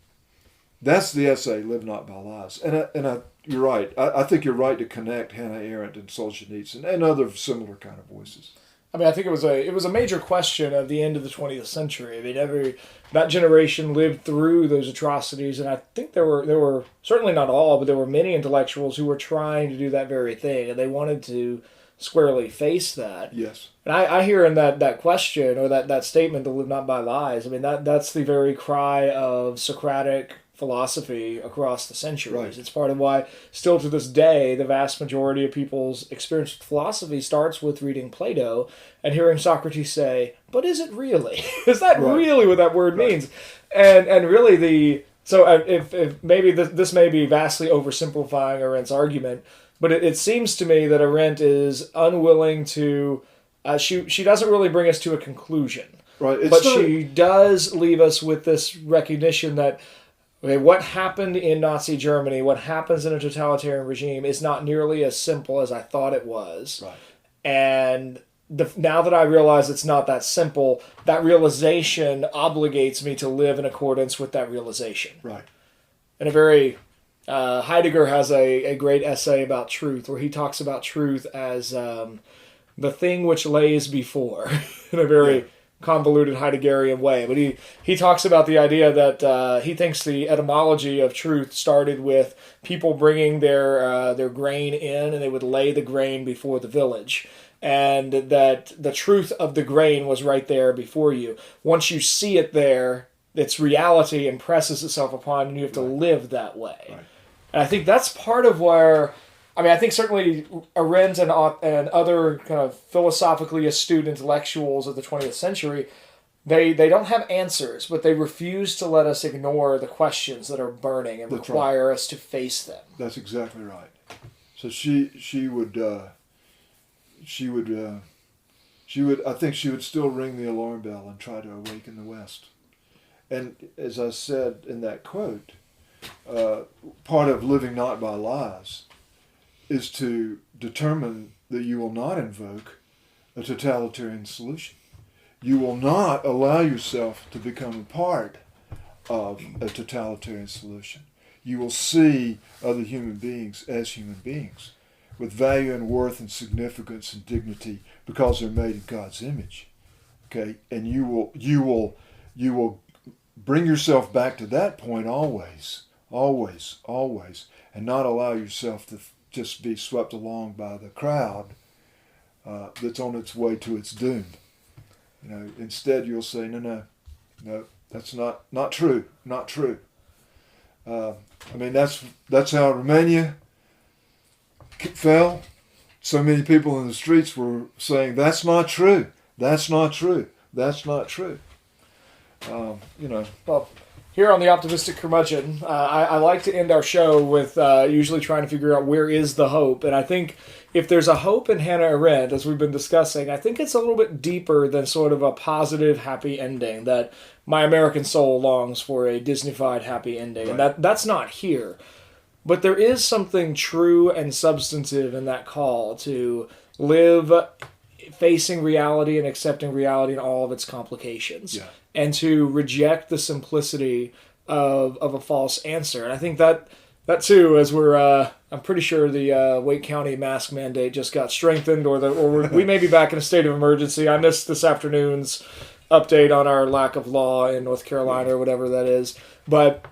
essay, Live Not by Lies. And you're right. I think you're right to connect Hannah Arendt and Solzhenitsyn and other similar kind of voices. I mean, I think it was a major question at the end of the 20th century. I mean, that generation lived through those atrocities, and I think there were certainly not all, but there were many intellectuals who were trying to do that very thing, and they wanted to squarely face that. Yes. And I hear in that question or that statement, to live not by lies, I mean, that's the very cry of Socratic philosophy across the centuries. Right. It's part of why, still to this day, the vast majority of people's experience with philosophy starts with reading Plato and hearing Socrates say, but is it really? Is that really what that word means? And really if maybe this may be vastly oversimplifying Arendt's argument, but it seems to me that Arendt is unwilling to, she doesn't really bring us to a conclusion. Right. She does leave us with this recognition that, okay, what happened in Nazi Germany, what happens in a totalitarian regime is not nearly as simple as I thought it was. Right. And now that I realize it's not that simple, that realization obligates me to live in accordance with that realization. Right. And Heidegger has a great essay about truth where he talks about truth as the thing which lays before in a very convoluted Heideggerian way. But he talks about the idea that he thinks the etymology of truth started with people bringing their grain in, and they would lay the grain before the village. And that the truth of the grain was right there before you. Once you see it there, its reality impresses itself upon you, and you have to live that way. Right. And I think that's part of where, I mean, I think certainly Arendt and other kind of philosophically astute intellectuals of the 20th century, they don't have answers, but they refuse to let us ignore the questions that are burning and require us to face them. That's exactly right. So she would I think she would still ring the alarm bell and try to awaken the West. And as I said in that quote, part of living not by lies is to determine that you will not invoke a totalitarian solution. You will not allow yourself to become a part of a totalitarian solution. You will see other human beings as human beings with value and worth and significance and dignity because they're made in God's image. Okay? And you will bring yourself back to that point always, and not allow yourself to just be swept along by the crowd that's on its way to its doom. Instead you'll say, no, that's not true. I mean, that's how Romania fell. So many people in the streets were saying, that's not true. Well, here on the Optimistic Curmudgeon, I like to end our show with usually trying to figure out where is the hope. And I think if there's a hope in Hannah Arendt, as we've been discussing, I think it's a little bit deeper than sort of a positive, happy ending, that my American soul longs for a Disney-fied happy ending. Right. And that's not here. But there is something true and substantive in that call to live facing reality and accepting reality in all of its complications. Yeah. And to reject the simplicity of a false answer. And I think that too, as I'm pretty sure the Wake County mask mandate just got strengthened, or we may be back in a state of emergency. I missed this afternoon's update on our lack of law in North Carolina or whatever that is. But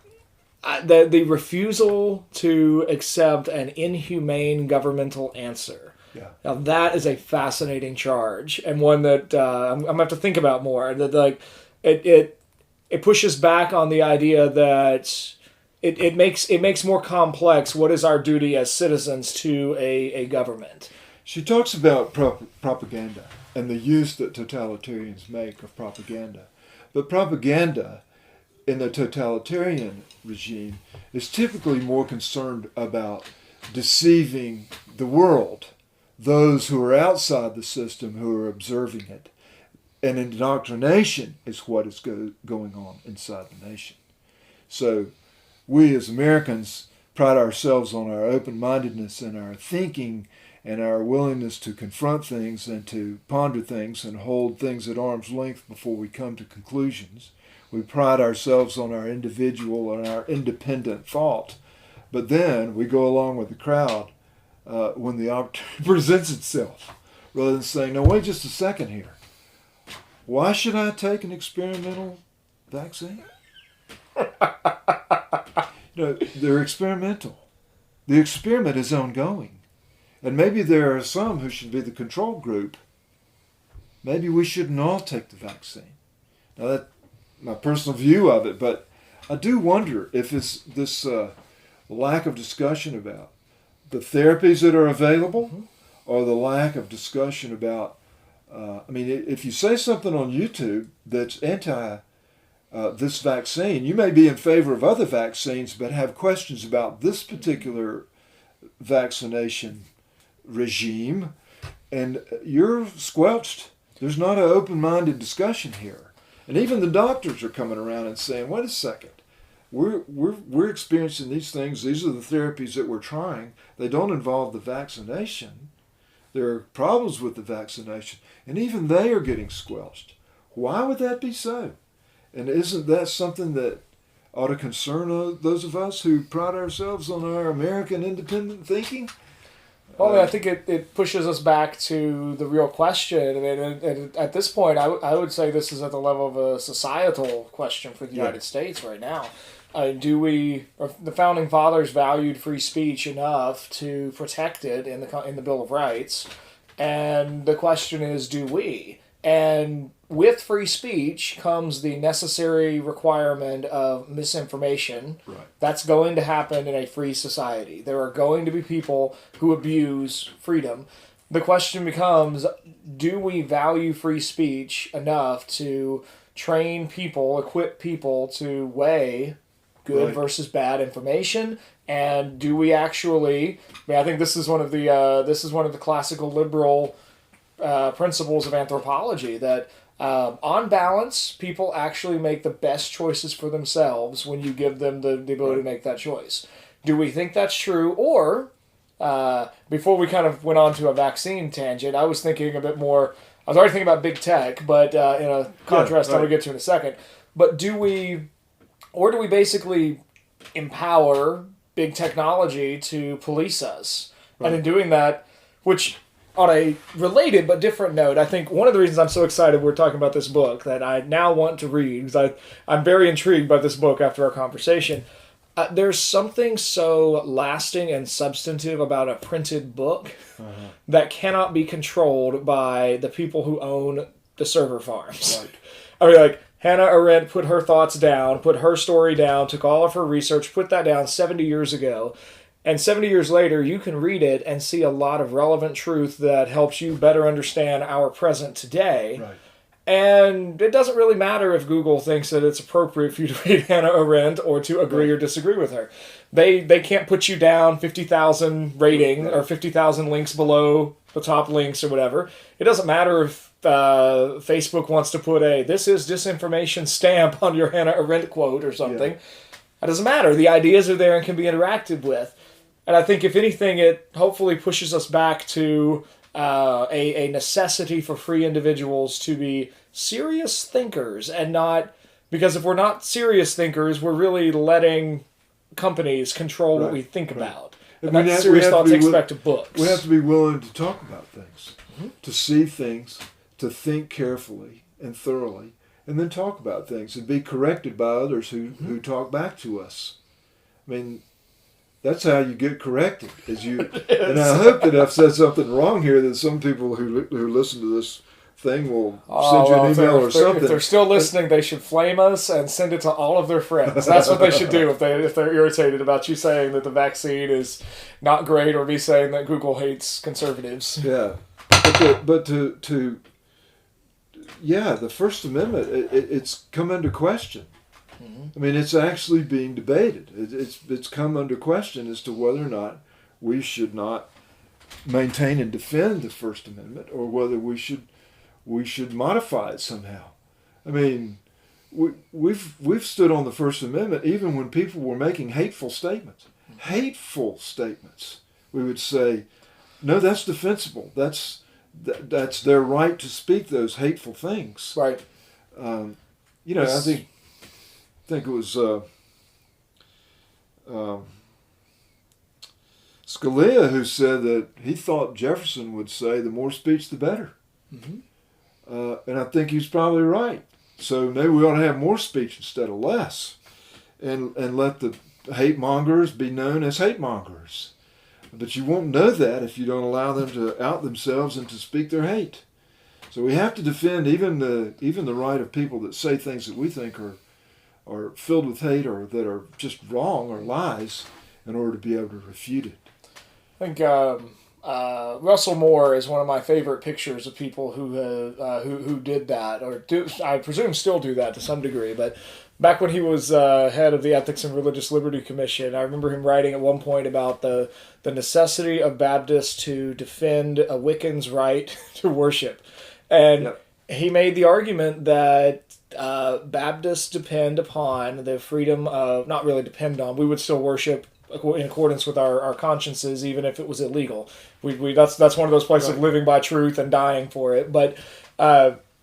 the refusal to accept an inhumane governmental answer. Yeah. Now that is a fascinating charge, and one that I'm gonna have to think about more. That like it pushes back on the idea that it makes more complex what is our duty as citizens to a government. She talks about propaganda and the use that totalitarians make of propaganda. But propaganda in the totalitarian regime is typically more concerned about deceiving the world, those who are outside the system who are observing it. And indoctrination is what is going on inside the nation. So we as Americans pride ourselves on our open-mindedness and our thinking and our willingness to confront things and to ponder things and hold things at arm's length before we come to conclusions. We pride ourselves on our individual and our independent thought. But then we go along with the crowd when the opportunity presents itself, rather than saying, no, wait just a second here. Why should I take an experimental vaccine? They're experimental. The experiment is ongoing. And maybe there are some who should be the control group. Maybe we shouldn't all take the vaccine. Now, that's my personal view of it, but I do wonder if it's this lack of discussion about the therapies that are available, or the lack of discussion about, if you say something on YouTube that's anti this vaccine, you may be in favor of other vaccines, but have questions about this particular vaccination regime, and you're squelched. There's not an open-minded discussion here. And even the doctors are coming around and saying, wait a second, we're experiencing these things. These are the therapies that we're trying. They don't involve the vaccination. There are problems with the vaccination. And even they are getting squelched. Why would that be so? And isn't that something that ought to concern those of us who pride ourselves on our American independent thinking? Well, I think it pushes us back to the real question. I mean, and at this point, I would say this is at the level of a societal question for the United States right now. The founding fathers valued free speech enough to protect it in the Bill of Rights? And the question is, do we? And with free speech comes the necessary requirement of misinformation. Right. That's going to happen in a free society. There are going to be people who abuse freedom. The question becomes, do we value free speech enough to train people, equip people to weigh good versus bad information? And do we actually? I think this is one of the classical liberal principles of anthropology, that on balance, people actually make the best choices for themselves when you give them the ability to make that choice. Do we think that's true? Or, before we kind of went on to a vaccine tangent, I was thinking a bit more, I was already thinking about big tech, but in a contrast I'll get to in a second. But do we basically empower big technology to police us? Right. And in doing that, which, on a related but different note, I think one of the reasons I'm so excited we're talking about this book that I now want to read, because I'm very intrigued by this book after our conversation. There's something so lasting and substantive about a printed book that cannot be controlled by the people who own the server farms. Right. I mean, like, Hannah Arendt put her thoughts down, put her story down, took all of her research, put that down 70 years ago. And 70 years later, you can read it and see a lot of relevant truth that helps you better understand our present today. Right. And it doesn't really matter if Google thinks that it's appropriate for you to read Hannah Arendt or to agree or disagree with her. They can't put you down 50,000 rating or 50,000 links below the top links or whatever. It doesn't matter if Facebook wants to put a "this is disinformation" stamp on your Hannah Arendt quote or something. Yeah. That doesn't matter. The ideas are there and can be interacted with. And I think, if anything, it hopefully pushes us back to a necessity for free individuals to be serious thinkers and not Because if we're not serious thinkers, we're really letting companies control what we think about. And that's serious thought takes back to books. We have to be willing to talk about things, to see things, to think carefully and thoroughly, and then talk about things and be corrected by others who talk back to us. I mean, that's how you get corrected. And I hope that I've said something wrong here, that some people who listen to this thing will send you an email or something. If they're still listening, they should flame us and send it to all of their friends. That's what they should do if they're irritated about you saying that the vaccine is not great, or me saying that Google hates conservatives. Yeah, but the First Amendment, it's come under question. I mean, it's actually being debated. It's come under question as to whether or not we should not maintain and defend the First Amendment, or whether we should modify it somehow. I mean, we've stood on the First Amendment even when people were making hateful statements. Hateful statements. We would say, no, that's defensible. That's their right to speak those hateful things. Right. I think it was Scalia who said that he thought Jefferson would say, the more speech, the better. Mm-hmm. And I think he's probably right. So maybe we ought to have more speech instead of less, and let the hate mongers be known as hate mongers. But you won't know that if you don't allow them to out themselves and to speak their hate. So we have to defend even the right of people that say things that we think are filled with hate, or that are just wrong or lies, in order to be able to refute it. I think Russell Moore is one of my favorite pictures of people who did that, or I presume still do that to some degree. But back when he was head of the Ethics and Religious Liberty Commission, I remember him writing at one point about the necessity of Baptists to defend a Wiccan's right to worship. And he made the argument that Baptists depend upon the freedom of, not really depend on, we would still worship in accordance with our consciences, even if it was illegal. That's one of those places of living by truth and dying for it. But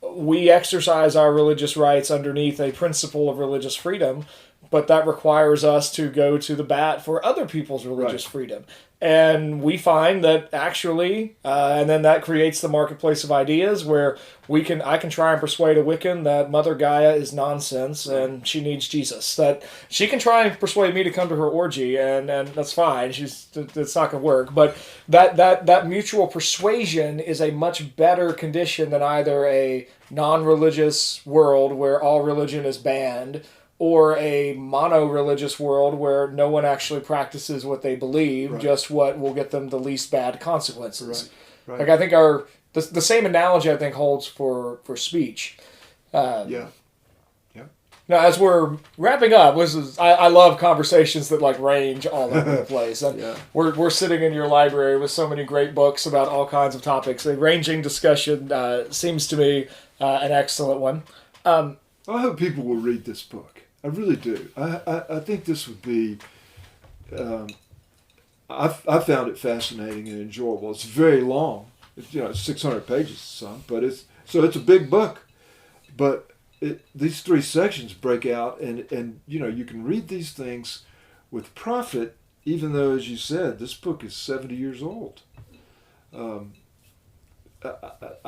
we exercise our religious rights underneath a principle of religious freedom, but that requires us to go to the bat for other people's religious freedom. And we find that actually, and then that creates the marketplace of ideas where I can try and persuade a Wiccan that Mother Gaia is nonsense and she needs Jesus. That she can try and persuade me to come to her orgy, and that's fine. It's not going to work. But that mutual persuasion is a much better condition than either a non-religious world where all religion is banned, or a mono-religious world where no one actually practices what they believe, just what will get them the least bad consequences. Right. Like I think the same analogy I think holds for speech. Now, as we're wrapping up, I love conversations that like range all over the place. And we're sitting in your library with so many great books about all kinds of topics. A ranging discussion seems to me an excellent one. I hope people will read this book. I really do. I think this would be. I found it fascinating and enjoyable. It's very long. It's 600 pages or something, but it's a big book. But these three sections break out, and you can read these things with profit, even though, as you said, this book is 70 years old. I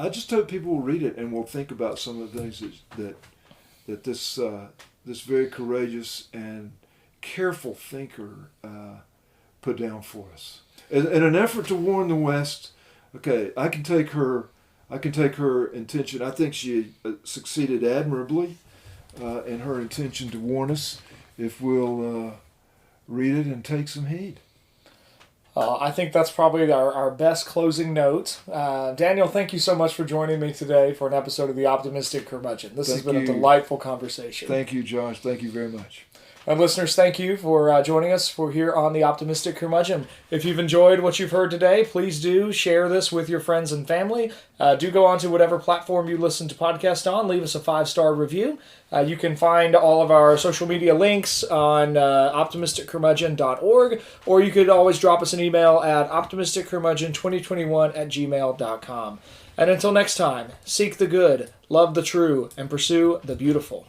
just hope people will read it and will think about some of the things that this very courageous and careful thinker put down for us. In an effort to warn the West, I can take her intention. I think she succeeded admirably in her intention to warn us, if we'll read it and take some heed. I think that's probably our best closing note. Daniel, thank you so much for joining me today for an episode of The Optimistic Curmudgeon. This has been a delightful conversation. Thank you, Josh. Thank you very much. And listeners, thank you for joining us here on The Optimistic Curmudgeon. If you've enjoyed what you've heard today, please do share this with your friends and family. Do go on to whatever platform you listen to podcasts on. Leave us a 5-star review. You can find all of our social media links on optimisticcurmudgeon.org, or you could always drop us an email at optimisticcurmudgeon2021@gmail.com. And until next time, seek the good, love the true, and pursue the beautiful.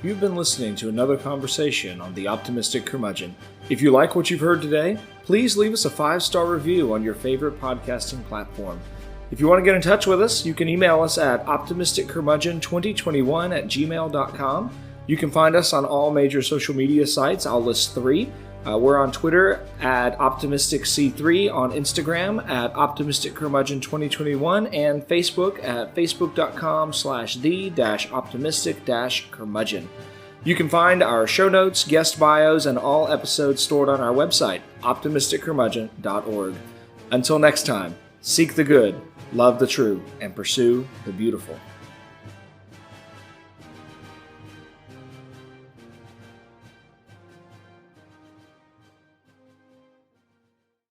You've been listening to another conversation on The Optimistic Curmudgeon. If you like what you've heard today, please leave us a 5-star review on your favorite podcasting platform. If you want to get in touch with us, you can email us at optimisticcurmudgeon2021@gmail.com. You can find us on all major social media sites. I'll list 3. We're on Twitter at OptimisticC3, on Instagram at OptimisticCurmudgeon2021, and Facebook at facebook.com/the-optimistic-curmudgeon. You can find our show notes, guest bios, and all episodes stored on our website, optimisticcurmudgeon.org. Until next time, seek the good, love the true, and pursue the beautiful.